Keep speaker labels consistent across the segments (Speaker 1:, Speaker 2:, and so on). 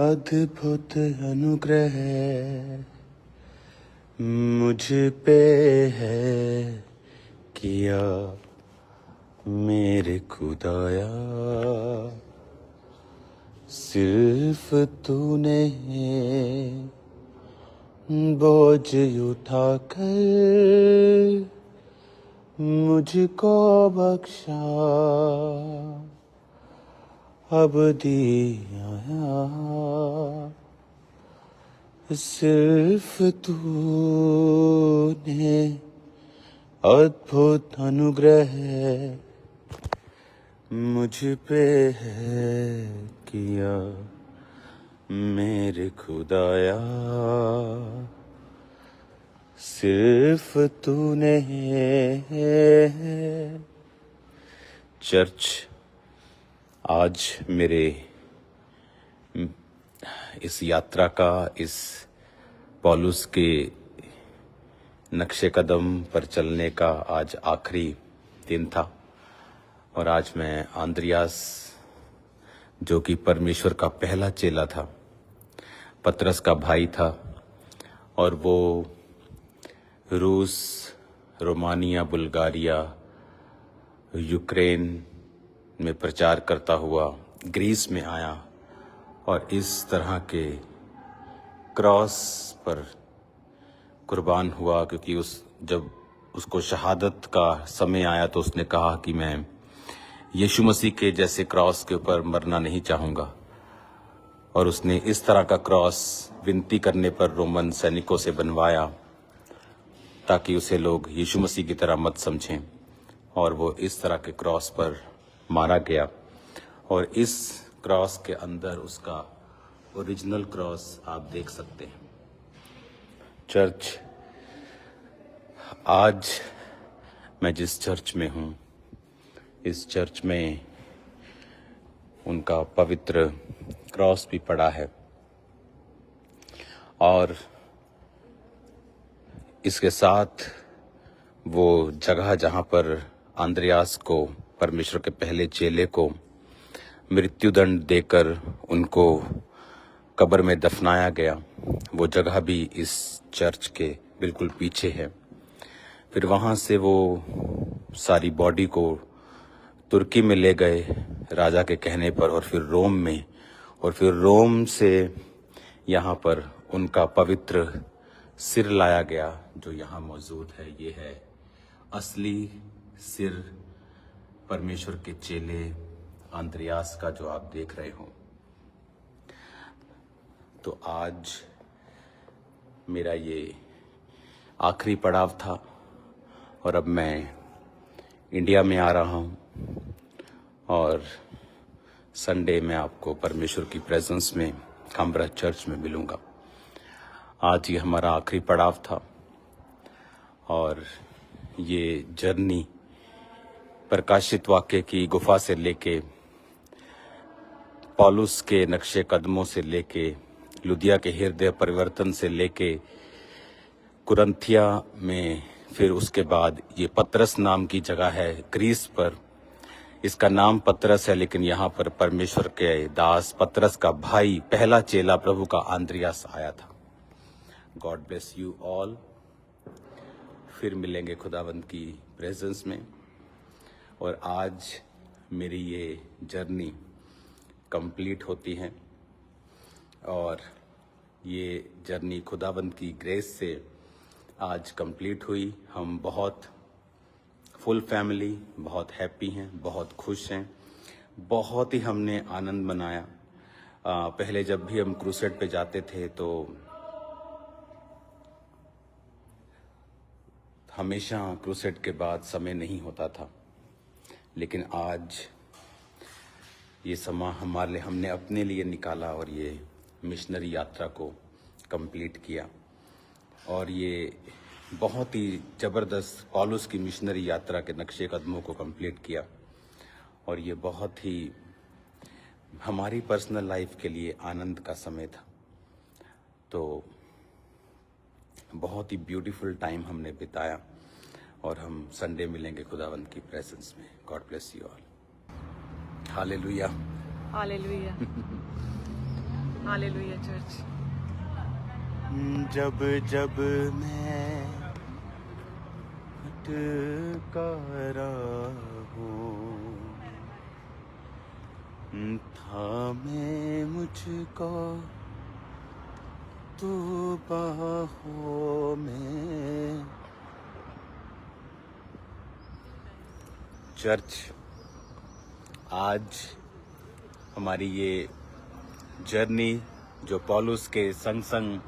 Speaker 1: अद्भुत अनुग्रह मुझ पे है किया मेरे खुदाया, सिर्फ तूने बोझ उठाकर मुझको बख्शा, अब दिया सिर्फ तूने अद्भुत अनुग्रह मुझ पे है किया मेरे खुदाया, सिर्फ तूने। चर्च, आज मेरे इस यात्रा का, इस पौलुस के नक्शे कदम पर चलने का आज आखिरी दिन था। और आज मैं आंद्रियास, जो कि परमेश्वर का पहला चेला था, पतरस का भाई था, और वो रूस, रोमानिया, बुल्गारिया, यूक्रेन में प्रचार करता हुआ ग्रीस में आया और इस तरह के क्रॉस पर कुर्बान हुआ, क्योंकि जब उसको शहादत का समय आया तो उसने कहा कि मैं यीशु मसीह के जैसे क्रॉस के ऊपर मरना नहीं चाहूँगा। और उसने इस तरह का क्रॉस विनती करने पर रोमन सैनिकों से बनवाया, ताकि उसे लोग यीशु मसीह की तरह मत समझें। और वो इस तरह के क्रॉस पर मारा गया, और इस क्रॉस के अंदर उसका ओरिजिनल क्रॉस आप देख सकते हैं। चर्च, आज मैं जिस चर्च में हूँ, इस चर्च में उनका पवित्र क्रॉस भी पड़ा है, और इसके साथ वो जगह जहाँ पर आंद्रियास को, परमेश्वर के पहले चेले को मृत्युदंड देकर उनको कब्र में दफनाया गया, वो जगह भी इस चर्च के बिल्कुल पीछे है। फिर वहाँ से वो सारी बॉडी को तुर्की में ले गए राजा के कहने पर, और फिर रोम में, और फिर रोम से यहाँ पर उनका पवित्र सिर लाया गया, जो यहाँ मौजूद है। ये है असली सिर परमेश्वर के चेले आंद्रियास का, जो आप देख रहे हो। तो आज मेरा ये आखिरी पड़ाव था, और अब मैं इंडिया में आ रहा हूँ, और संडे में आपको परमेश्वर की प्रेजेंस में काम्ब्रा चर्च में मिलूँगा। आज ये हमारा आखिरी पड़ाव था, और ये जर्नी प्रकाशित वाक्य की गुफा से लेके, पौलुस के नक्शे कदमों से लेके, लुदिया के हृदय परिवर्तन से लेके, कुरंथिया में, फिर उसके बाद ये पतरस नाम की जगह है ग्रीस पर। इसका नाम पतरस है, लेकिन यहाँ पर परमेश्वर के दास पतरस का भाई, पहला चेला प्रभु का आंद्रियास आया था। God bless you all. फिर मिलेंगे खुदावंद की प्रेजेंस में। और आज मेरी ये जर्नी कंप्लीट होती है, और ये जर्नी खुदावंद की ग्रेस से आज कंप्लीट हुई। हम बहुत फुल फैमिली, बहुत हैप्पी हैं, बहुत खुश हैं, बहुत ही हमने आनंद मनाया। पहले जब भी हम क्रूसेड पे जाते थे तो हमेशा क्रूसेड के बाद समय नहीं होता था, लेकिन आज ये समय हमारे लिए, हमने अपने लिए निकाला और ये मिशनरी यात्रा को कंप्लीट किया। और ये बहुत ही ज़बरदस्त पौलुस की मिशनरी यात्रा के नक्शे कदमों को कंप्लीट किया, और ये बहुत ही हमारी पर्सनल लाइफ के लिए आनंद का समय था। तो बहुत ही ब्यूटीफुल टाइम हमने बिताया, और हम संडे मिलेंगे खुदावंद की प्रेजेंस में। God bless you all. Hallelujah,
Speaker 2: hallelujah. Hallelujah church.
Speaker 1: जब जब मैं भटका हूँ, थामे मुझको तू बाहों में। चर्च, आज हमारी ये जर्नी जो पौलुस के संग संग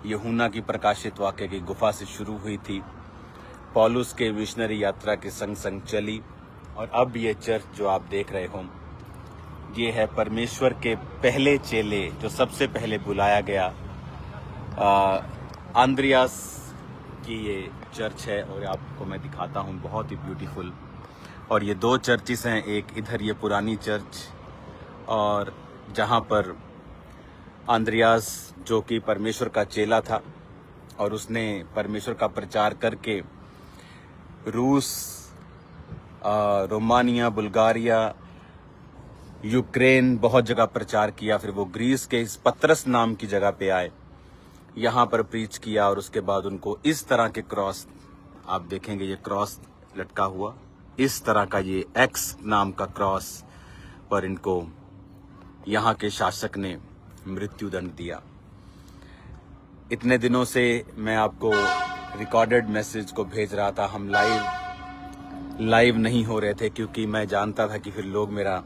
Speaker 1: यूहन्ना की प्रकाशित वाक्य की गुफा से शुरू हुई थी, पौलुस के मिशनरी यात्रा के संग संग चली, और अब ये चर्च जो आप देख रहे हो, ये है परमेश्वर के पहले चेले जो सबसे पहले बुलाया गया आंद्रियास की ये चर्च है। और आपको मैं दिखाता हूँ, बहुत ही ब्यूटीफुल। और ये दो चर्चिस हैं, एक इधर ये पुरानी चर्च, और जहाँ पर आंद्रियास जो कि परमेश्वर का चेला था और उसने परमेश्वर का प्रचार करके रूस, रोमानिया, बुल्गारिया, यूक्रेन बहुत जगह प्रचार किया। फिर वो ग्रीस के इस पतरस नाम की जगह पे आए, यहाँ पर प्रीच किया, और उसके बाद उनको इस तरह के क्रॉस, आप देखेंगे ये क्रॉस लटका हुआ, इस तरह का ये एक्स नाम का क्रॉस पर इनको यहाँ के शासक ने मृत्युदंड दिया। इतने दिनों से मैं आपको रिकॉर्डेड मैसेज को भेज रहा था, हम लाइव नहीं हो रहे थे क्योंकि मैं जानता था कि फिर लोग मेरा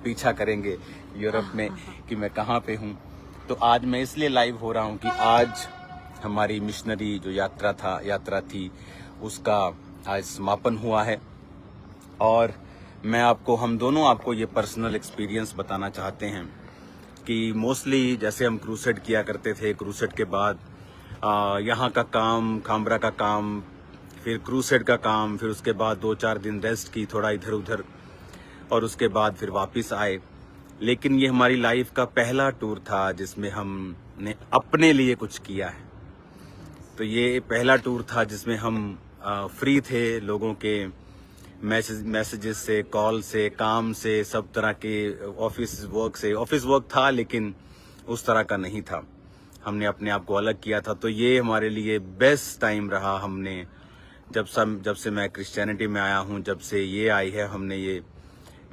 Speaker 1: पीछा करेंगे यूरोप में कि मैं कहाँ पे हूँ। तो आज मैं इसलिए लाइव हो रहा हूँ कि आज हमारी मिशनरी जो यात्रा थी उसका आज समापन हुआ है, और हम दोनों आपको ये पर्सनल एक्सपीरियंस बताना चाहते हैं कि मोस्टली जैसे हम क्रूसेड किया करते थे, क्रूसेड के बाद यहाँ का काम, खामरा का काम, फिर क्रूसेड का काम, फिर उसके बाद 2-4 दिन रेस्ट की, थोड़ा इधर उधर, और उसके बाद फिर वापस आए। लेकिन ये हमारी लाइफ का पहला टूर था जिसमें हमने अपने लिए कुछ किया है। तो ये पहला टूर था जिसमें हम फ्री थे लोगों के मैसेजेस से, कॉल से, काम से, सब तरह के ऑफिस वर्क था, लेकिन उस तरह का नहीं था। हमने अपने आप को अलग किया था। तो ये हमारे लिए बेस्ट टाइम रहा। हमने जब से मैं क्रिश्चियनिटी में आया हूँ, जब से ये आई है, हमने ये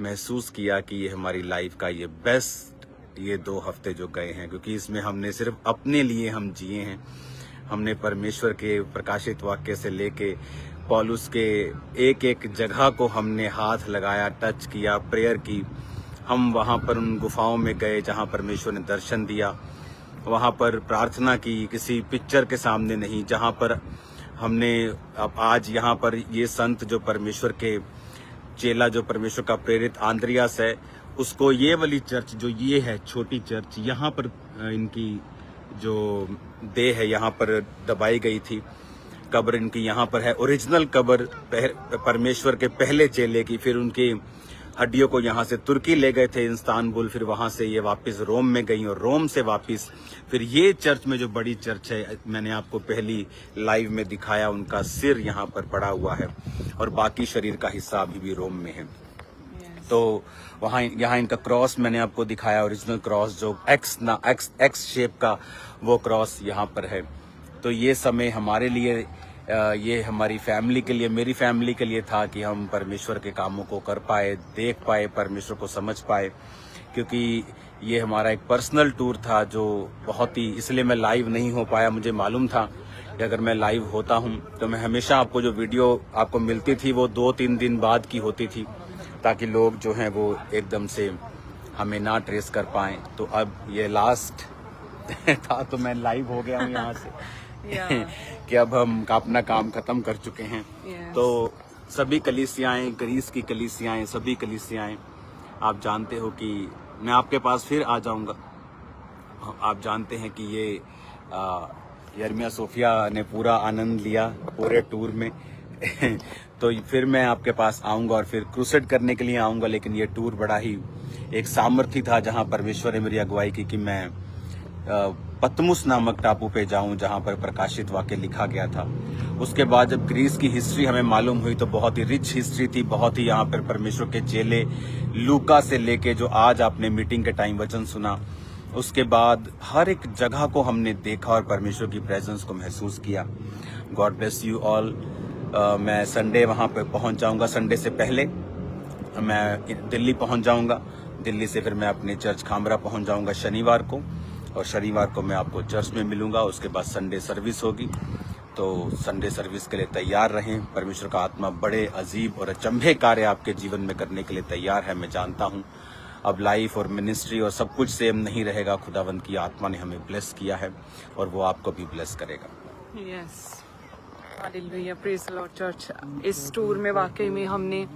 Speaker 1: महसूस किया कि ये हमारी लाइफ का ये बेस्ट ये 2 हफ्ते जो गए हैं, क्योंकि इसमें हमने सिर्फ अपने लिए हम जिए हैं। हमने परमेश्वर के प्रकाशित वाक्य से लेके पौलुस के एक एक जगह को हमने हाथ लगाया, टच किया, प्रेयर की। हम वहाँ पर उन गुफाओं में गए जहाँ परमेश्वर ने दर्शन दिया, वहाँ पर प्रार्थना की, किसी पिक्चर के सामने नहीं। जहाँ पर हमने अब आज यहाँ पर ये संत जो परमेश्वर के चेला, जो परमेश्वर का प्रेरित आंद्रियास है, उसको ये वाली चर्च जो ये है छोटी चर्च, यहाँ पर इनकी जो देह है यहाँ पर दबाई गई थी, कब्र इनकी यहाँ पर है, ओरिजिनल कब्र परमेश्वर के पहले चेले की। फिर उनकी हड्डियों को यहाँ से तुर्की ले गए थे, इस्तांबुल, फिर वहाँ से ये वापस रोम में गई, और रोम से वापस फिर ये चर्च में जो बड़ी चर्च है, मैंने आपको पहली लाइव में दिखाया, उनका सिर यहाँ पर पड़ा हुआ है और बाकी शरीर का हिस्सा अभी भी रोम में है। तो वहाँ यहाँ इनका क्रॉस मैंने आपको दिखाया, ओरिजिनल क्रॉस जो एक्स शेप का वो क्रॉस यहाँ पर है। तो ये समय हमारे लिए, ये हमारी फैमिली के लिए, मेरी फैमिली के लिए था कि हम परमेश्वर के कामों को कर पाए, देख पाए, परमेश्वर को समझ पाए, क्योंकि ये हमारा एक पर्सनल टूर था जो बहुत ही, इसलिए मैं लाइव नहीं हो पाया। मुझे मालूम था कि अगर मैं लाइव होता हूँ तो मैं हमेशा आपको जो वीडियो आपको मिलती थी वो 2-3 दिन बाद की होती थी, ताकि लोग जो हैं वो एकदम से हमें ना ट्रेस कर पाएं। तो अब ये लास्ट था तो मैं लाइव हो गया हूँ यहाँ से कि अब हम अपना काम खत्म कर चुके हैं। तो सभी कलीसियाएं, ग्रीस की कलीसियाएं, सभी कलीसियाएं, आप जानते हो कि मैं आपके पास फिर आ जाऊंगा। आप जानते हैं कि ये यर्मिया सोफिया ने पूरा आनंद लिया पूरे टूर में तो फिर मैं आपके पास आऊंगा और फिर क्रूसेड करने के लिए आऊंगा। लेकिन ये टूर बड़ा ही एक सामर्थ्य था जहां परमेश्वर ने मेरी अगुवाई की कि मैं पतमुस नामक टापू पे जाऊं जहां पर प्रकाशित वाक्य लिखा गया था। उसके बाद जब ग्रीस की हिस्ट्री हमें मालूम हुई तो बहुत ही रिच हिस्ट्री थी, बहुत ही यहाँ पर परमेश्वर के चेले लूका से लेके जो आज आपने मीटिंग के टाइम वचन सुना, उसके बाद हर एक जगह को हमने देखा और परमेश्वर की प्रेजेंस को महसूस किया। God bless you all. मैं संडे वहाँ पे पहुँच जाऊँगा। संडे से पहले मैं दिल्ली पहुँच जाऊँगा। दिल्ली से फिर मैं अपने चर्च खामरा पहुँच जाऊँगा शनिवार को, और शनिवार को मैं आपको चर्च में मिलूँगा। उसके बाद संडे सर्विस होगी, तो संडे सर्विस के लिए तैयार रहें। परमेश्वर का आत्मा बड़े अजीब और अचंभे कार्य आपके जीवन में करने के लिए तैयार है। मैं जानता हूँ अब लाइफ और मिनिस्ट्री और सब कुछ सेम नहीं रहेगा। खुदावंत की आत्मा ने हमें ब्लेस किया है और वो आपको भी ब्लेस करेगा।
Speaker 2: Yes, hallelujah, praise the Lord church. इस टूर में वाकई में हमने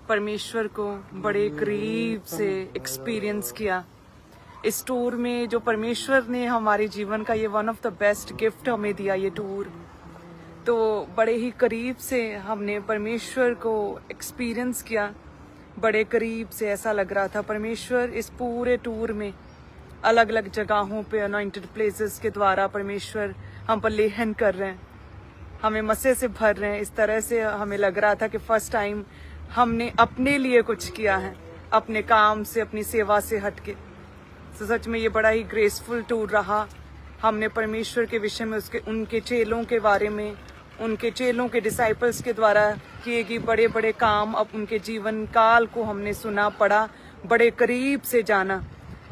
Speaker 2: परमेश्वर को बड़े करीब से एक्सपीरियंस किया। इस टूर में जो परमेश्वर ने हमारे जीवन का ये one of the best gift हमें दिया, ये टूर, तो बड़े ही करीब से हमने परमेश्वर को एक्सपीरियंस किया। बड़े करीब से ऐसा लग रहा था परमेश्वर इस पूरे टूर में अलग अलग जगहों पे अनॉइंटेड प्लेसेस के द्वारा परमेश्वर हम पर लेहन कर रहे हैं, हमें मसे से भर रहे हैं। इस तरह से हमें लग रहा था कि फर्स्ट टाइम हमने अपने लिए कुछ किया है, अपने काम से, अपनी सेवा से हटके। तो सच में ये बड़ा ही ग्रेसफुल टूर रहा। हमने परमेश्वर के विषय में, उसके उनके चेलों के बारे में, उनके चेलों के डिसाइपल्स के द्वारा किए गए बड़े बड़े काम, अब उनके जीवन काल को हमने सुना, पढ़ा, बड़े करीब से जाना।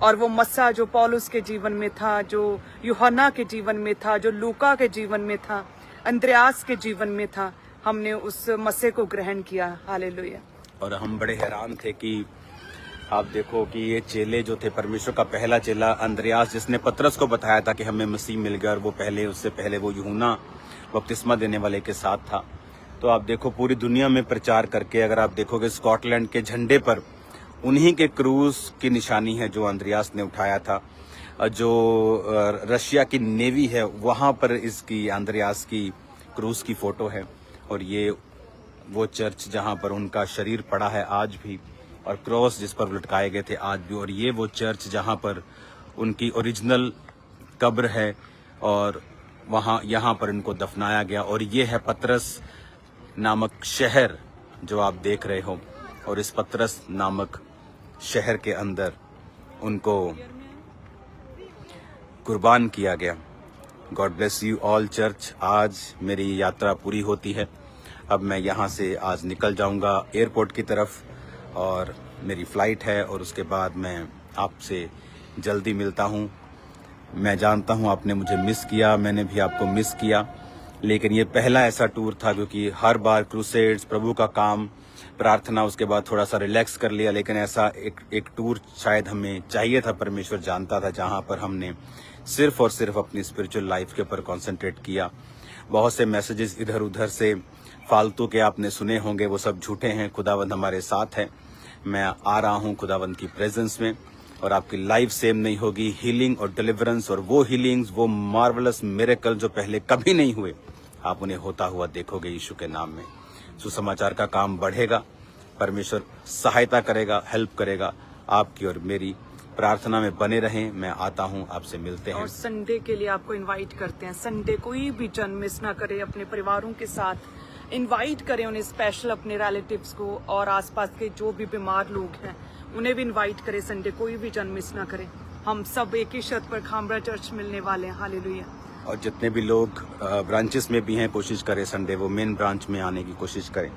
Speaker 2: और वो मस्सा जो पौलुस के जीवन में था, जो यूहन्ना के जीवन में था, जो लूका के जीवन में था, अंद्रयास के जीवन में था, हमने उस मस्से को ग्रहण किया। हालेलुया।
Speaker 1: और हम बड़े हैरान थे कि आप देखो कि ये चेले जो थे, परमेश्वर का पहला चेला अंद्रयास, जिसने पतरस को बताया था कि हमें मसीह मिल गया, और वो पहले, उससे पहले वो यूहन्ना बपतिस्मा देने वाले के साथ था। तो आप देखो पूरी दुनिया में प्रचार करके, अगर आप देखोगे स्कॉटलैंड के झंडे पर उन्हीं के क्रूज की निशानी है जो अंद्रयास ने उठाया था। जो रशिया की नेवी है वहाँ पर इसकी, अंद्रयास की क्रूज की फोटो है। और ये वो चर्च जहाँ पर उनका शरीर पड़ा है आज भी, और क्रॉस जिस पर लटकाए गए थे आज भी। और ये वो चर्च जहाँ पर उनकी ओरिजिनल कब्र है, और वहाँ यहाँ पर इनको दफनाया गया। और ये है पतरस नामक शहर जो आप देख रहे हो, और इस पतरस नामक शहर के अंदर उनको कुर्बान किया गया। God bless you all church. आज मेरी यात्रा पूरी होती है। अब मैं यहाँ से आज निकल जाऊँगा एयरपोर्ट की तरफ, और मेरी फ़्लाइट है, और उसके बाद मैं आपसे जल्दी मिलता हूँ। मैं जानता हूँ आपने मुझे मिस किया, मैंने भी आपको मिस किया, लेकिन ये पहला ऐसा टूर था, क्योंकि हर बार क्रूसेड्स, प्रभु का काम, प्रार्थना, उसके बाद थोड़ा सा रिलैक्स कर लिया। लेकिन ऐसा एक टूर शायद हमें चाहिए था, परमेश्वर जानता था, जहाँ पर हमने सिर्फ और सिर्फ अपनी स्पिरिचुअल लाइफ के ऊपर कॉन्सेंट्रेट किया। बहुत से मैसेजेस इधर उधर से फालतू के आपने सुने होंगे, वो सब झूठे हैं। खुदावंद हमारे साथ है। मैं आ रहा हूँ खुदावंद की प्रेजेंस में, और आपकी लाइफ सेम नहीं होगी। हीलिंग और डिलीवरेंस, और वो हीलिंग्स, वो मार्वलस मिरेकल जो पहले कभी नहीं हुए, आप उन्हें होता हुआ देखोगे यीशु के नाम में। सुसमाचार का काम बढ़ेगा, परमेश्वर सहायता करेगा, हेल्प करेगा आपकी और मेरी। प्रार्थना में बने रहें। मैं आता हूं, आपसे मिलते हैं।
Speaker 2: और संडे के लिए आपको इनवाइट करते हैं। संडे कोई भी जन मिस ना करे, अपने परिवारों के साथ इनवाइट करें उन्हें, स्पेशल अपने रिलेटिव्स को, और आसपास के जो भी बीमार लोग हैं उन्हें भी इनवाइट करें। संडे कोई भी जन मिस ना करें। हम सब एक ही छत पर खामरा चर्च मिलने वाले हैं। हालेलुया।
Speaker 1: और जितने भी लोग ब्रांचेस में भी हैं, कोशिश करें संडे वो मेन ब्रांच में आने की कोशिश करें।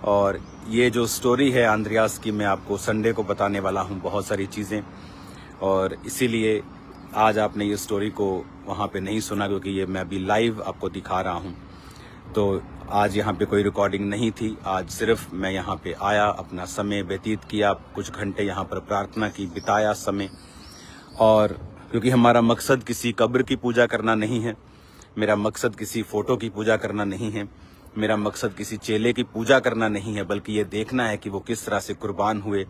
Speaker 1: और ये जो स्टोरी है अंद्रयास की, मैं आपको संडे को बताने वाला हूँ बहुत सारी चीज़ें, और इसीलिए आज आपने ये स्टोरी को वहाँ पे नहीं सुना, क्योंकि ये मैं अभी लाइव आपको दिखा रहा हूँ। तो आज यहाँ पे कोई रिकॉर्डिंग नहीं थी। आज सिर्फ मैं यहाँ पे आया, अपना समय व्यतीत किया, कुछ घंटे यहाँ पर प्रार्थना की, बिताया समय। और क्योंकि हमारा मकसद किसी कब्र की पूजा करना नहीं है, मेरा मकसद किसी फोटो की पूजा करना नहीं है, मेरा मकसद किसी चेले की पूजा करना नहीं है, बल्कि ये देखना है कि वो किस तरह से कुर्बान हुए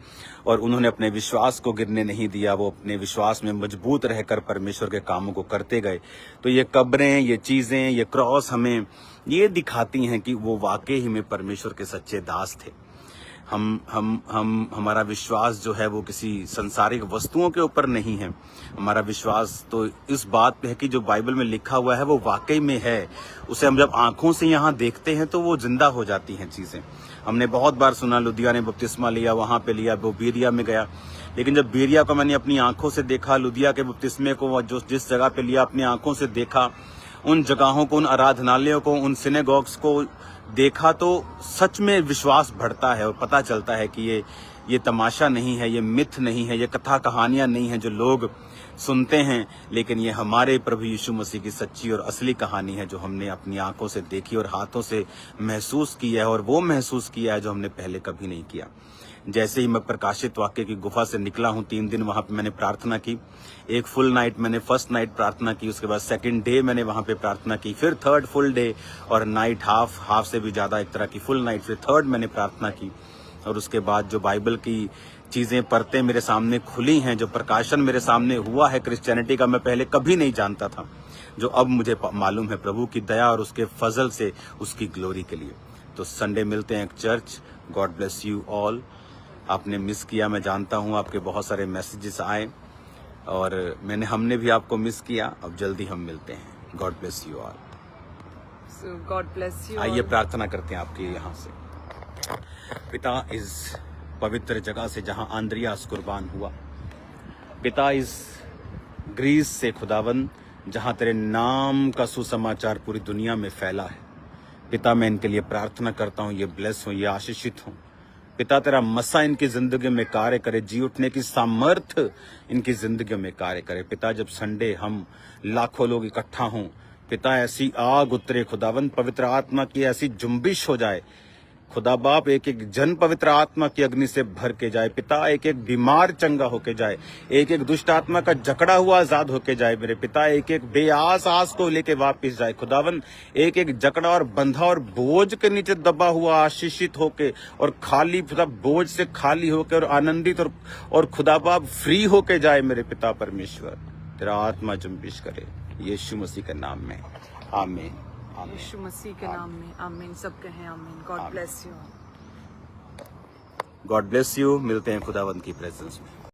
Speaker 1: और उन्होंने अपने विश्वास को गिरने नहीं दिया। वो अपने विश्वास में मजबूत रहकर परमेश्वर के कामों को करते गए। तो ये कब्रें, ये चीज़ें, ये क्रॉस हमें ये दिखाती हैं कि वो वाकई ही में परमेश्वर के सच्चे दास थे। हमारा विश्वास जो है वो किसी संसारिक वस्तुओं के ऊपर नहीं है। हमारा विश्वास तो इस बात पे है कि जो बाइबल में लिखा हुआ है वो वाकई में है। उसे हम जब आंखों से यहाँ देखते हैं तो वो जिंदा हो जाती हैं चीज़ें। हमने बहुत बार सुना लुधिया ने बपतिस्मा लिया, वहाँ पे लिया, वो बीरिया में गया, लेकिन जब बेरिया को मैंने अपनी आंखों से देखा, लुदिया के बपतिस्मे को जो जिस जगह पे लिया अपनी आंखों से देखा, उन जगहों को, उन आराधनालयों को, उन सिनेगॉग्स को देखा, तो सच में विश्वास बढ़ता है और पता चलता है कि ये तमाशा नहीं है, ये मिथ नहीं है, ये कथा कहानियां नहीं है जो लोग सुनते हैं, लेकिन ये हमारे प्रभु यीशु मसीह की सच्ची और असली कहानी है जो हमने अपनी आंखों से देखी और हाथों से महसूस किया है, और वो महसूस किया है जो हमने पहले कभी नहीं किया। जैसे ही मैं प्रकाशित वाक्य की गुफा से निकला हूँ, 3 दिन वहां पे मैंने प्रार्थना की। एक फुल नाइट मैंने फर्स्ट नाइट प्रार्थना की, उसके बाद सेकंड डे मैंने वहां पे प्रार्थना की, फिर थर्ड फुल डे और नाइट हाफ से भी ज्यादा एक तरह की फुल नाइट, फिर थर्ड मैंने प्रार्थना की। और उसके बाद जो बाइबल की चीजें परतें मेरे सामने खुली हैं, जो प्रकाशन मेरे सामने हुआ है क्रिश्चियनिटी का, मैं पहले कभी नहीं जानता था, जो अब मुझे मालूम है प्रभु की दया और उसके फजल से, उसकी ग्लोरी के लिए। तो संडे मिलते हैं एक church. God bless you all. आपने मिस किया, मैं जानता हूँ, आपके बहुत सारे मैसेजेस आए और हमने भी आपको मिस किया। अब जल्दी हम मिलते हैं। God bless you all.
Speaker 2: God bless you.
Speaker 1: आइए प्रार्थना करते हैं आपके यहाँ से। पिता, इस पवित्र जगह से जहां आंद्रियास कुर्बान हुआ, पिता इस ग्रीस से खुदावन जहां तेरे नाम का सुसमाचार पूरी दुनिया में फैला है, पिता मैं इनके लिए प्रार्थना करता हूं, ये ब्लेस हो, ये आशीषित हो। पिता तेरा मसा इनकी जिंदगी में कार्य करे, जी उठने की सामर्थ्य इनकी जिंदगी में कार्य करे। पिता जब संडे हम लाखों लोग इकट्ठा हों, पिता ऐसी आग उतरे खुदावन, पवित्र आत्मा की ऐसी जुम्बिश हो जाए खुदा बाप, एक एक जन पवित्र आत्मा की अग्नि से भर के जाए। पिता एक एक बीमार चंगा होके जाए, एक एक दुष्ट आत्मा का जकड़ा हुआ आजाद होके जाए मेरे पिता, एक एक बेआस आस को लेके वापिस जाए खुदावन, एक एक जकड़ा और बंधा और बोझ के नीचे दबा हुआ आशीषित होके और खाली, पिता बोझ से खाली होके और आनंदित और खुदा बाप फ्री होके जाए मेरे पिता परमेश्वर। तेरा आत्मा जुम्बिश करे यीशु मसीह के नाम में, आमीन।
Speaker 2: यीशु मसीह के नाम में आमीन। सब कहें आमीन। God bless you.
Speaker 1: God bless you. मिलते हैं खुदावंत की प्रेजेंस में।